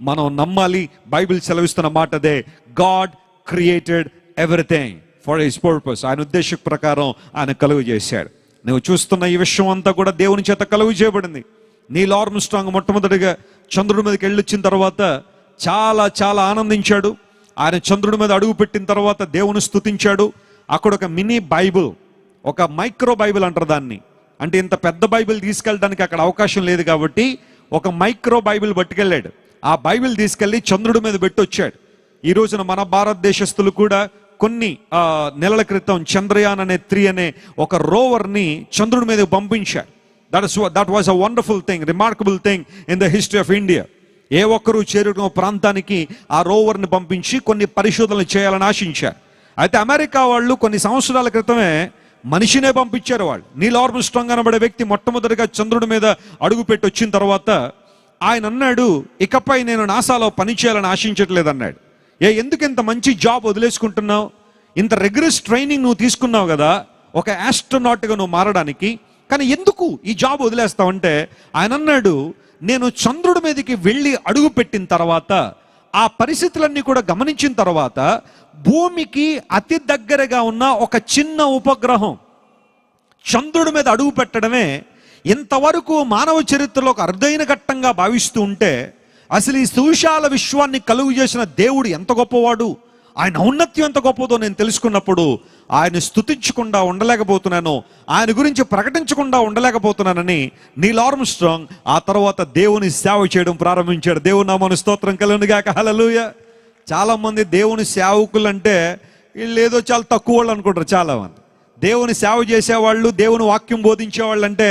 మనం నమ్మాలి. బైబిల్ సెలవిస్తున్న మాట అదే, God created everything for his purpose. ఆయన ఉద్దేశ ప్రకారం ఆయన కలుగు చేశాడు. నువ్వు చూస్తున్న ఈ విషయం అంతా కూడా దేవుని చేత కలుగు చేయబడింది. నీల్ ఆర్మ్స్ట్రాంగ్ మొట్టమొదటిగా చంద్రుడి మీదకి వెళ్ళొచ్చిన తర్వాత చాలా చాలా ఆనందించాడు. ఆయన చంద్రుడి మీద అడుగు పెట్టిన తర్వాత దేవుని స్తుతించాడు. అక్కడ ఒక మినీ బైబిల్, ఒక మైక్రో బైబిల్ అంటారు దాన్ని. అంటే ఇంత పెద్ద బైబిల్ తీసుకెళ్ళడానికి అక్కడ అవకాశం లేదు కాబట్టి ఒక మైక్రో బైబిల్ పట్టుకెళ్ళాడు. ఆ బైబిల్ తీసుకెళ్ళి చంద్రుడి మీద పెట్టి వచ్చాడు. ఈ రోజున మన భారతదేశస్తులు కూడా కొన్ని నెలల క్రితం చంద్రయాన్ అనే 3 అనే ఒక రోవర్ని చంద్రుడి మీద పంపించారు. That was a wonderful thing, remarkable thing in the history of India. ఏ ఒక్కరూ చేరుకున్న ప్రాంతానికి ఆ రోవర్ని పంపించి కొన్ని పరిశోధనలు చేయాలని ఆశించారు. అయితే అమెరికా వాళ్ళు కొన్ని సంవత్సరాల క్రితమే మనిషినే పంపించారు. వాళ్ళు నీల్ ఆర్మ్స్ట్రాంగ్ అనబడే వ్యక్తి మొట్టమొదటిగా చంద్రుడి మీద అడుగు పెట్టి వచ్చిన తర్వాత ఆయన అన్నాడు, ఇకపై నేను నాసాలో పని చేయాలని ఆశించట్లేదు అన్నాడు. ఎందుకు ఇంత మంచి జాబ్ వదిలేసుకుంటున్నావు? ఇంత రిగరస్ ట్రైనింగ్ నువ్వు తీసుకున్నావు కదా ఒక ఆస్ట్రోనాట్గా నువ్వు మారడానికి, కానీ ఎందుకు ఈ జాబ్ వదిలేస్తావంటే ఆయన అన్నాడు, నేను చంద్రుడి మీదకి వెళ్ళి అడుగు పెట్టిన తర్వాత ఆ పరిస్థితులన్నీ కూడా గమనించిన తర్వాత భూమికి అతి దగ్గరగా ఉన్న ఒక చిన్న ఉపగ్రహం చంద్రుడి మీద అడుగు పెట్టడమే ఇంతవరకు మానవ చరిత్రలో ఒక అరుదైన ఘట్టంగా భావిస్తూ ఉంటే, అసలు ఈ సువిశాల విశ్వాన్ని కలుగు చేసిన దేవుడు ఎంత గొప్పవాడు, ఆయన ఔన్నత్యం ఎంత గొప్పదో నేను తెలుసుకున్నప్పుడు ఆయన స్తుతించకుండా ఉండలేకపోతున్నాను, ఆయన గురించి ప్రకటించకుండా ఉండలేకపోతున్నానని నీల్ ఆర్మ్స్ట్రాంగ్ ఆ తర్వాత దేవుని సేవ చేయడం ప్రారంభించాడు. దేవుని నామమున స్తోత్రం కలుగును గాక. హల్లెలూయా. చాలామంది దేవుని సేవకులు అంటే వీళ్ళు ఏదో చాలా తక్కువ వాళ్ళు అనుకుంటారు. చాలామంది దేవుని సేవ చేసేవాళ్ళు, దేవుని వాక్యం బోధించేవాళ్ళు అంటే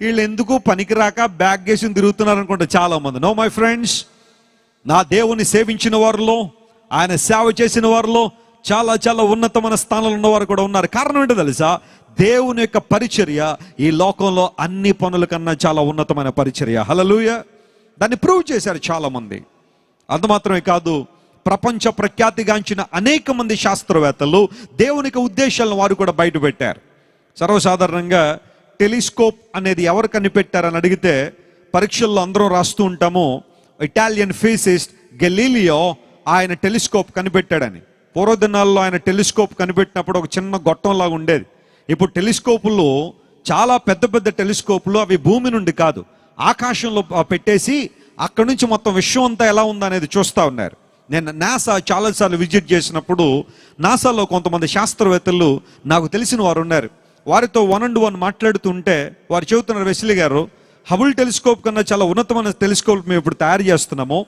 వీళ్ళు ఎందుకు పనికిరాక బ్యాగ్ వేసి తిరుగుతున్నారు అనుకుంటారు చాలామంది. నో మై ఫ్రెండ్స్, నా దేవుని సేవించిన వారిలో, ఆయన సేవ చేసిన వారిలో చాలా చాలా ఉన్నతమైన స్థానంలో ఉన్నవారు కూడా ఉన్నారు. కారణం ఏంటో తెలుసా? దేవుని యొక్క పరిచర్య ఈ లోకంలో అన్ని పనుల కన్నా చాలా ఉన్నతమైన పరిచర్య. హల్లెలూయా. దాన్ని ప్రూవ్ చేశారు చాలా మంది. అంత మాత్రమే కాదు, ప్రపంచ ప్రఖ్యాతిగాంచిన అనేక మంది శాస్త్రవేత్తలు దేవునికి ఉద్దేశాలను వారు కూడా బయట పెట్టారు. సర్వసాధారణంగా టెలిస్కోప్ అనేది ఎవరు కనిపెట్టారని అడిగితే పరీక్షల్లో అందరం రాస్తూ ఉంటాము, ఇటాలియన్ ఫిజిసిస్ట్ గెలీలియో ఆయన టెలిస్కోప్ కనిపెట్టాడని. పూర్వదినాల్లో ఆయన టెలిస్కోప్ కనిపెట్టినప్పుడు ఒక చిన్న గొట్టంలాగా ఉండేది. ఇప్పుడు టెలిస్కోపులు చాలా పెద్ద పెద్ద టెలిస్కోపులు, అవి భూమి నుండి కాదు ఆకాశంలో పెట్టేసి అక్కడి నుంచి మొత్తం విశ్వం అంతా ఎలా ఉందనేది చూస్తూ ఉన్నారు. నేను నాసా చాలాసార్లు విజిట్ చేసినప్పుడు నాసాలో కొంతమంది శాస్త్రవేత్తలు నాకు తెలిసిన వారు ఉన్నారు. వారితో 1-on-1 మాట్లాడుతుంటే వారు చెబుతున్నారు, వెస్లీ గారు, హబుల్ టెలిస్కోప్ కన్నా చాలా ఉన్నతమైన టెలిస్కోప్ మేము ఇప్పుడు తయారు చేస్తున్నాము.